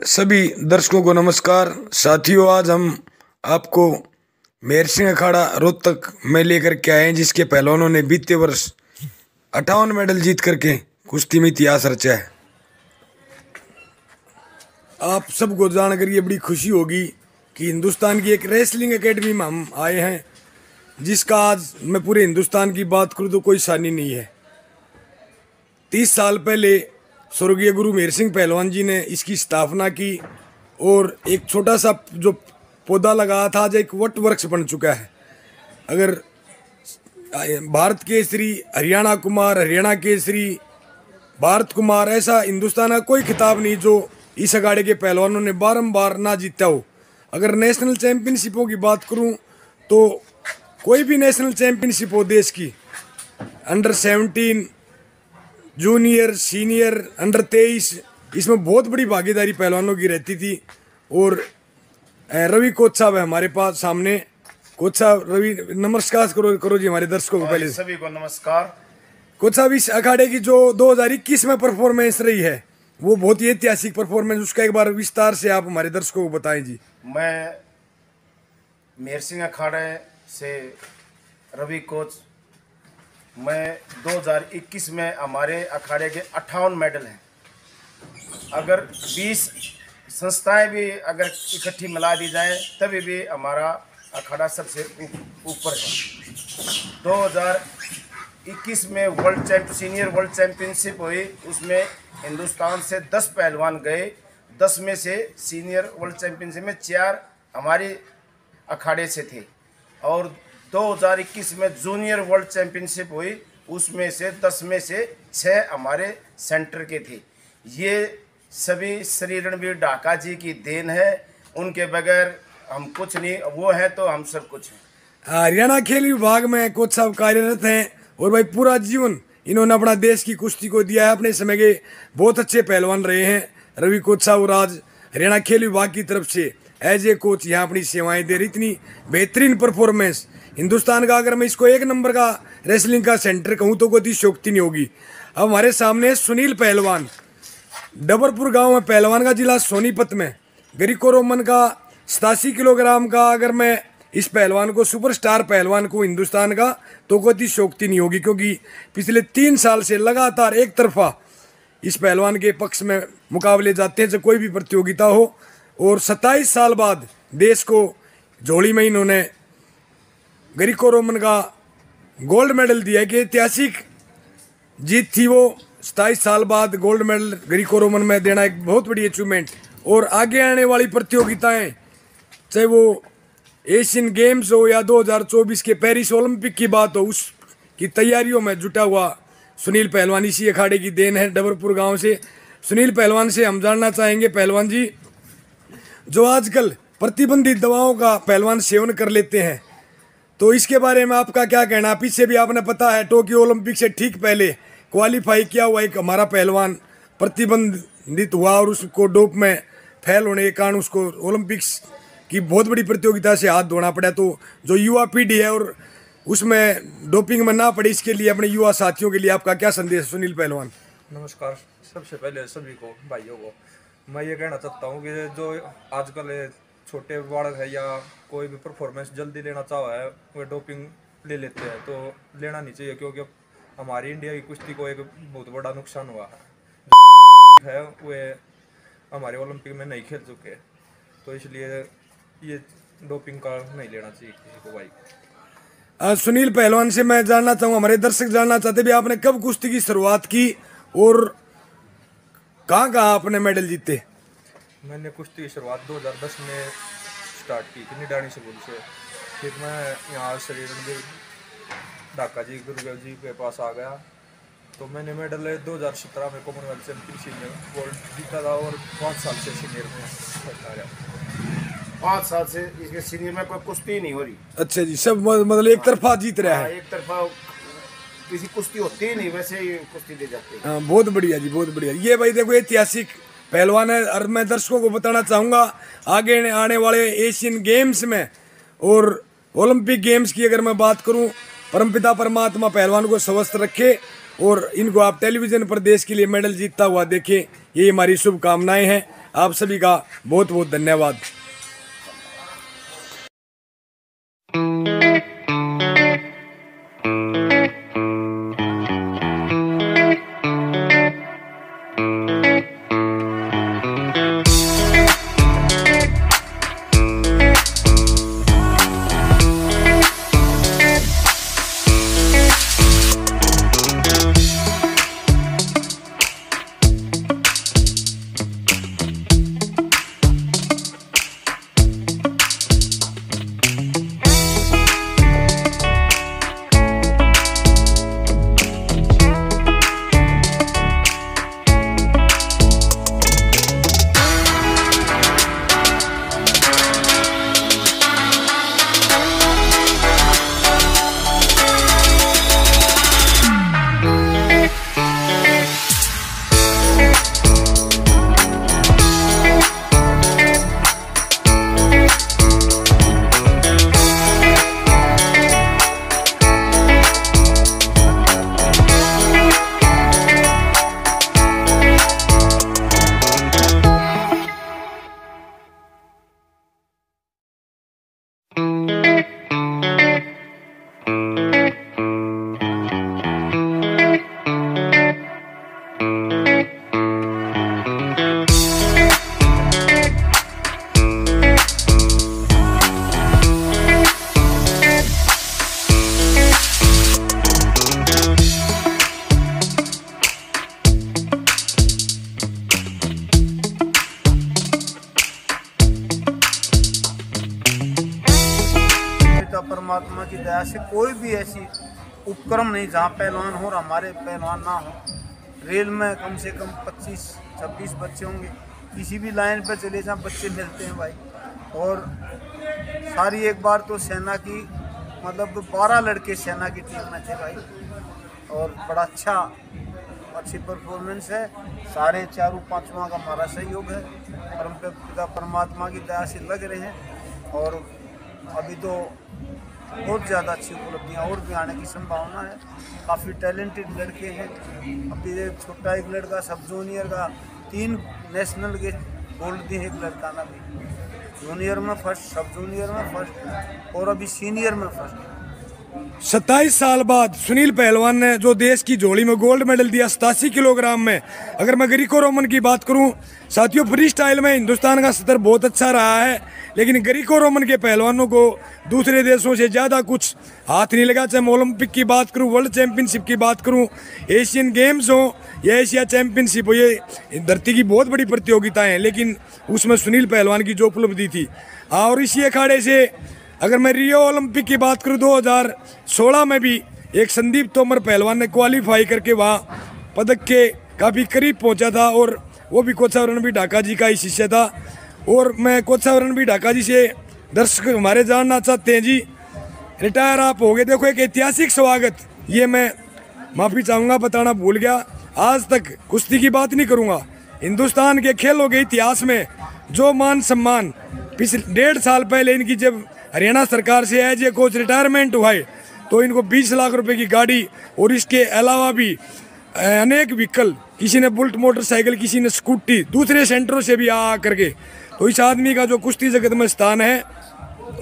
सभी दर्शकों को नमस्कार। साथियों, आज हम आपको मेहर सिंह अखाड़ा रोहतक में लेकर के आए हैं, जिसके पहलवानों ने बीते वर्ष 58 मेडल जीत करके कुश्ती में इतिहास रचा है। आप सबको जानकर ये बड़ी खुशी होगी कि हिंदुस्तान की एक रेसलिंग एकेडमी में हम आए हैं, जिसका आज मैं पूरे हिंदुस्तान की बात करूँ तो कोई सानी नहीं है। 30 साल पहले स्वर्गीय गुरु मेहर सिंह पहलवान जी ने इसकी स्थापना की और एक छोटा सा जो पौधा लगाया था आज एक वट वृक्ष बन चुका है। अगर भारत केसरी, हरियाणा कुमार, हरियाणा केसरी, भारत कुमार, ऐसा हिंदुस्तान का कोई खिताब नहीं जो इस अखाड़े के पहलवानों ने बारंबार ना जीता हो। अगर नेशनल चैंपियनशिपों की बात करूं तो कोई भी नेशनल चैंपियनशिप हो देश की, अंडर 17, जूनियर, सीनियर, अंडर 23, इसमें बहुत बड़ी भागीदारी पहलवानों की रहती थी। और रवि कोच साहब है हमारे पास सामने। कोच साहब, रवि नमस्कार करो जी हमारे दर्शकों को। पहले सभी को नमस्कार। कोच साहब, इस अखाड़े की जो 2021 में परफॉर्मेंस रही है वो बहुत ही ऐतिहासिक परफॉर्मेंस, उसका एक बार विस्तार से आप हमारे दर्शकों को बताएं जी। मैं मेहर सिंह अखाड़े से रवि कोच, मैं 2021 में हमारे अखाड़े के 58 मेडल हैं। अगर 20 संस्थाएं भी अगर इकट्ठी मिला दी जाए तभी भी हमारा अखाड़ा सबसे ऊपर है। 2021 में सीनियर वर्ल्ड चैंपियनशिप हुई, उसमें हिंदुस्तान से 10 पहलवान गए। 10 में से सीनियर वर्ल्ड चैंपियनशिप में 4 हमारे अखाड़े से थे। और 2021 में जूनियर वर्ल्ड चैंपियनशिप हुई, उसमें से 10 में से 6 हमारे सेंटर के थे। ये सभी श्री रणवीर ढाका जी की देन है। उनके बगैर हम कुछ नहीं, वो है तो हम सब कुछ हैं। हरियाणा खेल विभाग में कोच साहब कार्यरत हैं और भाई पूरा जीवन इन्होंने अपना देश की कुश्ती को दिया है। अपने समय के बहुत अच्छे पहलवान रहे हैं रवि कोच साहब, और आज हरियाणा खेल विभाग की तरफ से एज ए कोच यहाँ अपनी सेवाएं दे रही। इतनी बेहतरीन परफॉर्मेंस हिंदुस्तान का, अगर मैं इसको एक नंबर का रेसलिंग का सेंटर कहूँ तो कोई शोक्ति नहीं होगी। अब हमारे सामने सुनील पहलवान, डबरपुर गांव में पहलवान का जिला सोनीपत में, ग्रीको रोमन का 87 किलोग्राम का, अगर मैं इस पहलवान को सुपरस्टार पहलवान को हिंदुस्तान का तो कोई शोक्ति नहीं होगी, क्योंकि पिछले 3 साल से लगातार एक तरफा इस पहलवान के पक्ष में मुकाबले जाते हैं जब कोई भी प्रतियोगिता हो। और 27 साल बाद देश को झोली में इन्होंने ग्रीको रोमन का गोल्ड मेडल दिया कि ऐतिहासिक जीत थी वो। 27 साल बाद गोल्ड मेडल ग्रीको रोमन में देना एक बहुत बड़ी अचीवमेंट। और आगे आने वाली प्रतियोगिताएं, चाहे वो एशियन गेम्स हो या 2024 के पेरिस ओलंपिक की बात हो, उसकी तैयारियों में जुटा हुआ सुनील पहलवान इसी अखाड़े की देन है, डबरपुर गांव से। सुनील पहलवान से हम जानना चाहेंगे, पहलवान जी, जो आजकल प्रतिबंधित दवाओं का पहलवान सेवन कर लेते हैं, तो इसके बारे में आपका क्या कहना? पीछे भी आपने पता है टोक्यो ओलंपिक से ठीक पहले क्वालिफाई किया हुआ एक हमारा पहलवान प्रतिबंधित हुआ और उसको डोप में फेल होने के कारण उसको ओलंपिक्स की बहुत बड़ी प्रतियोगिता से हाथ धोना पड़ा। तो जो युवा पीढ़ी है और उसमें डोपिंग में ना पड़े, इसके लिए अपने युवा साथियों के लिए आपका क्या संदेश है सुनील पहलवान? नमस्कार। सबसे पहले सभी को, भाइयों को मैं ये कहना चाहता हूँ कि जो आजकल छोटे बालक है या कोई भी परफॉर्मेंस जल्दी लेना चाह है वो डोपिंग ले लेते हैं, तो लेना नहीं चाहिए, क्योंकि हमारी इंडिया की कुश्ती को एक बहुत बड़ा नुकसान हुआ है। वे हमारे ओलंपिक में नहीं खेल चुके, तो इसलिए ये डोपिंग का नहीं लेना चाहिए किसी को भाई। सुनील पहलवान से मैं जानना चाहूँगा, हमारे दर्शक जानना चाहते भी, आपने कब कुश्ती की शुरुआत की और कहाँ कहाँ आपने मेडल जीते? मैंने कुश्ती की शुरुआत 2010 में स्टार्ट की थी निडानी स्कूल से। फिर मैं यहाँ श्री रणवीर ढाका जी, गुरुदेव जी के पास आ गया, तो मैंने मेडल 2017 में कॉमनवेल्थ चैंपियनशिप में गोल्ड जीता था और 5 साल से सीनियर में आ गया। 5 साल से इसके सीनियर में कोई कुश्ती नहीं हो रही। अच्छा जी, सब मतलब एक तरफा जीत रहा है। एक तरफा किसी कुश्ती होती ही नहीं, वैसे ही कुश्ती दे जाते हैं। हाँ, बहुत बढ़िया जी, बहुत बढ़िया। ये भाई देखो ऐतिहासिक पहलवान है। और मैं दर्शकों को बताना चाहूँगा, आगे आने वाले एशियन गेम्स में और ओलंपिक गेम्स की अगर मैं बात करूँ, परमपिता परमात्मा पहलवान को स्वस्थ रखे और इनको आप टेलीविज़न पर देश के लिए मेडल जीतता हुआ देखें, ये हमारी शुभकामनाएं हैं। आप सभी का बहुत बहुत धन्यवाद। परमात्मा की दया से कोई भी ऐसी उपक्रम नहीं जहाँ पहलवान हो और हमारे पहलवान ना हो। रेल में कम से कम 25-26 बच्चे होंगे, किसी भी लाइन पर चले जहाँ बच्चे मिलते हैं भाई। और सारी एक बार तो सेना की मतलब 12 लड़के सेना की टीम में थे भाई, और बड़ा अच्छी परफॉर्मेंस है। सारे 4-5वां का हमारा सहयोग है, परमपिता परमात्मा की दया से लग रहे हैं। और अभी तो बहुत ज़्यादा अच्छी उपलब्धियाँ और भी आने की संभावना है। काफ़ी टैलेंटेड लड़के हैं। अभी एक छोटा एक लड़का सब जूनियर का 3 नेशनल के गोल्ड दिए, एक लड़का ना भी जूनियर में फर्स्ट, सब जूनियर में फर्स्ट और अभी सीनियर में फर्स्ट। 27 साल बाद सुनील पहलवान ने जो देश की झोली में गोल्ड मेडल दिया 87 किलोग्राम में। अगर मैं ग्रीको रोमन की बात करूं साथियों, फ्री स्टाइल में हिंदुस्तान का स्तर बहुत अच्छा रहा है, लेकिन ग्रीको रोमन के पहलवानों को दूसरे देशों से ज़्यादा कुछ हाथ नहीं लगा। चाहे मैं ओलंपिक की बात करूं, वर्ल्ड चैंपियनशिप की बात करूं, एशियन गेम्स हो या एशिया चैंपियनशिप हो, ये धरती की बहुत बड़ी प्रतियोगिताएं हैं, लेकिन उसमें सुनील पहलवान की जो उपलब्धि थी। और इसी अखाड़े से अगर मैं रियो ओलंपिक की बात करूं 2016 में भी एक संदीप तोमर पहलवान ने क्वालिफाई करके वहाँ पदक के काफ़ी करीब पहुंचा था, और वो भी कोच साहब रणबीर ढाका जी का ही शिष्य था। और मैं कोच साहब रणबीर ढाका जी से दर्शक हमारे जानना चाहते हैं, जी रिटायर आप हो गए, देखो एक ऐतिहासिक स्वागत, ये मैं माफ़ी चाहूँगा बताना भूल गया, आज तक कुश्ती की बात नहीं करूँगा, हिंदुस्तान के खेलों के इतिहास में जो मान सम्मान पिछले 1.5 साल पहले इनकी जब हरियाणा सरकार से एज ए कोच रिटायरमेंट हुआ है, तो इनको 20 लाख रुपए की गाड़ी और इसके अलावा भी अनेक व्हीकल, किसी ने बुलेट मोटरसाइकिल, किसी ने स्कूटी, दूसरे सेंटरों से भी आ करके, तो इस आदमी का जो कुश्ती जगत में स्थान है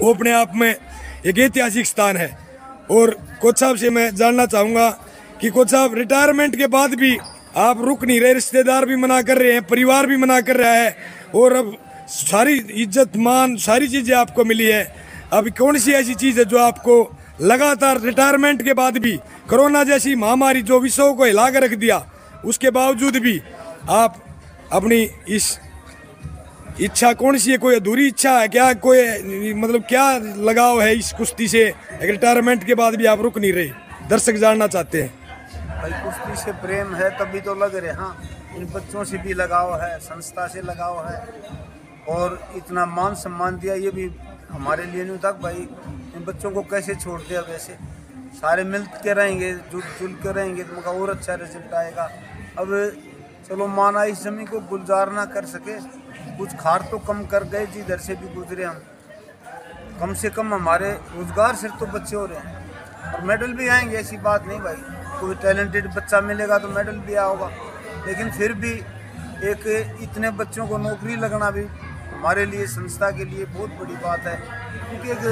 वो अपने आप में एक ऐतिहासिक स्थान है। और कोच साहब से मैं जानना चाहूँगा कि कोच साहब रिटायरमेंट के बाद भी आप रुक नहीं रहे, रिश्तेदार भी मना कर रहे हैं, परिवार भी मना कर रहा है, और अब सारी इज्जत मान सारी चीज़ें आपको मिली है। अब कौन सी ऐसी चीज़ है जो आपको लगातार रिटायरमेंट के बाद भी, कोरोना जैसी महामारी जो विश्व को हिला कर रख दिया, उसके बावजूद भी आप अपनी इस इच्छा कौन सी है, कोई अधूरी इच्छा है क्या, कोई मतलब क्या लगाव है इस कुश्ती से, रिटायरमेंट के बाद भी आप रुक नहीं रहे, दर्शक जानना चाहते हैं। भाई कुश्ती से प्रेम है तभी तो लग रहे। हाँ, इन बच्चों से भी लगाव है, संस्था से लगाव है, और इतना मान सम्मान दिया ये भी हमारे लिए नहीं था भाई। इन बच्चों को कैसे छोड़ दिया, वैसे सारे मिल के रहेंगे, जुल के रहेंगे तो उनका और अच्छा रिजल्ट आएगा। अब चलो माना इस जमीन को गुलजार ना कर सके, कुछ खार तो कम कर गए जिधर से भी गुजरे हम, कम से कम हमारे रोजगार से तो बच्चे हो रहे हैं, और मेडल भी आएंगे, ऐसी बात नहीं भाई। कोई टैलेंटेड बच्चा मिलेगा तो मेडल भी आएगा, लेकिन फिर भी एक इतने बच्चों को नौकरी लगना भी हमारे लिए, संस्था के लिए बहुत बड़ी बात है, क्योंकि एक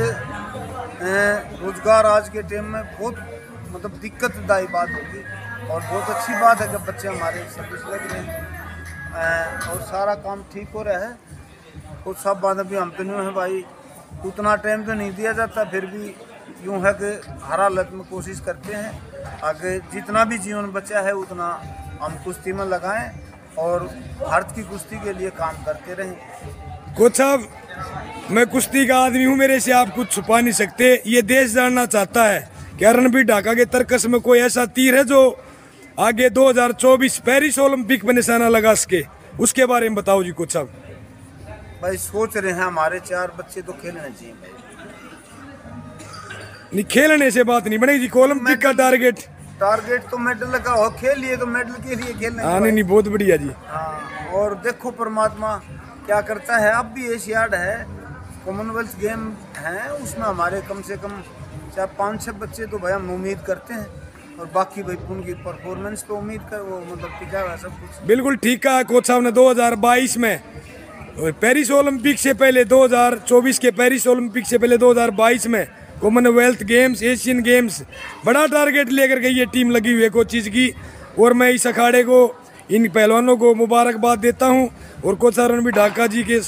रोजगार आज के टाइम में बहुत मतलब दिक्कतदायी बात होगी। और बहुत अच्छी बात है कि बच्चे हमारे सर्विस लग रहे हैं और सारा काम ठीक हो रहा है। और सब बात अभी हम तो यूँ है भाई, उतना टाइम तो नहीं दिया जाता, फिर भी यूँ है कि हर हालत में कोशिश करते हैं आगे जितना भी जीवन बचा है उतना हम कुश्ती में लगाएं और भारत की कुश्ती के लिए काम करते रहें। कोच साहब, मैं कुश्ती का आदमी हूँ, मेरे से आप कुछ छुपा नहीं सकते। ये देश जानना चाहता है कि रणबीर ढाका के तर्कस में कोई ऐसा तीर है जो आगे 2024 पेरिस ओलंपिक में निशाना लगा सके, उसके बारे में बताओ जी कोच साहब। भाई सोच रहे हैं हमारे 4 बच्चे तो खेलने चाहिए भाई। नहीं, खेलने से बात नहीं बनेगी, ओलंपिक का टारगेट तो मेडल का हो, खेल लिए तो मेडल के लिए खेलने। हाँ नहीं, बहुत बढ़िया जी। हाँ, और देखो परमात्मा क्या करता है। अब भी एशियाड है, कॉमनवेल्थ गेम है, उसमें हमारे कम से कम 4-5-6 बच्चे तो भाई हम उम्मीद करते हैं, और बाकी भाई उनकी परफॉर्मेंस पे उम्मीद कर वो मतलब टिका हुआ सब कुछ। बिल्कुल ठीक कहा कोच साहब ने। 2022 में पेरिस ओलंपिक से पहले, 2024 के पेरिस ओलंपिक से पहले 2022 में कॉमनवेल्थ गेम्स, एशियन गेम्स, बड़ा टारगेट लेकर के ये टीम लगी हुई है कोच चीज़ की। और मैं इस अखाड़े को, इन पहलवानों को मुबारकबाद देता हूँ और कोच साहब रणबीर ढाका जी के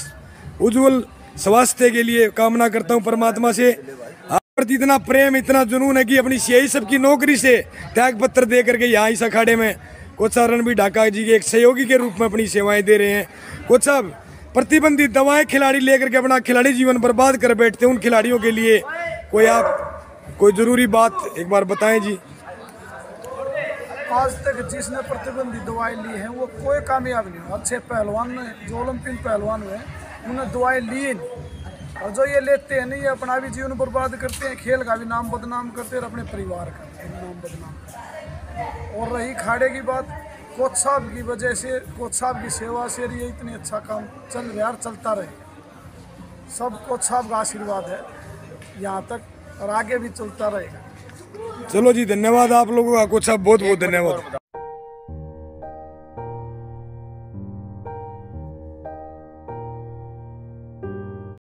उज्जवल स्वास्थ्य के लिए कामना करता हूँ परमात्मा से। आप प्रति इतना प्रेम, इतना जुनून है कि अपनी यही सबकी नौकरी से त्याग पत्र दे करके यहाँ इस अखाड़े में कोच साहब रणबीर ढाका जी के एक सहयोगी के रूप में अपनी सेवाएं दे रहे हैं। कोच साहब, प्रतिबंधित दवाएं खिलाड़ी लेकर के अपना खिलाड़ी जीवन बर्बाद कर बैठते हैं, उन खिलाड़ियों के लिए कोई जरूरी बात एक बार बताएं जी। आज तक जिसने प्रतिबंधित दवाई ली है वो कोई कामयाब नहीं हुआ। अच्छे पहलवान जो ओलंपिक पहलवान हुए उन्होंने दवाई ली नहीं, और जो ये लेते हैं नहीं, ये अपना भी जीवन बर्बाद करते हैं, खेल का भी नाम बदनाम करते हैं और अपने परिवार का भी नाम बदनाम करते हैं। और रही खाड़े की बात, कोच साहब की वजह से, कोच साहब की सेवा से ये इतनी अच्छा काम चल रहा है, चलता रहे। सब कोच साहब का आशीर्वाद है यहाँ तक, और आगे भी चलता रहेगा। चलो जी, धन्यवाद आप लोगों का कोच साहब, बहुत बहुत धन्यवाद।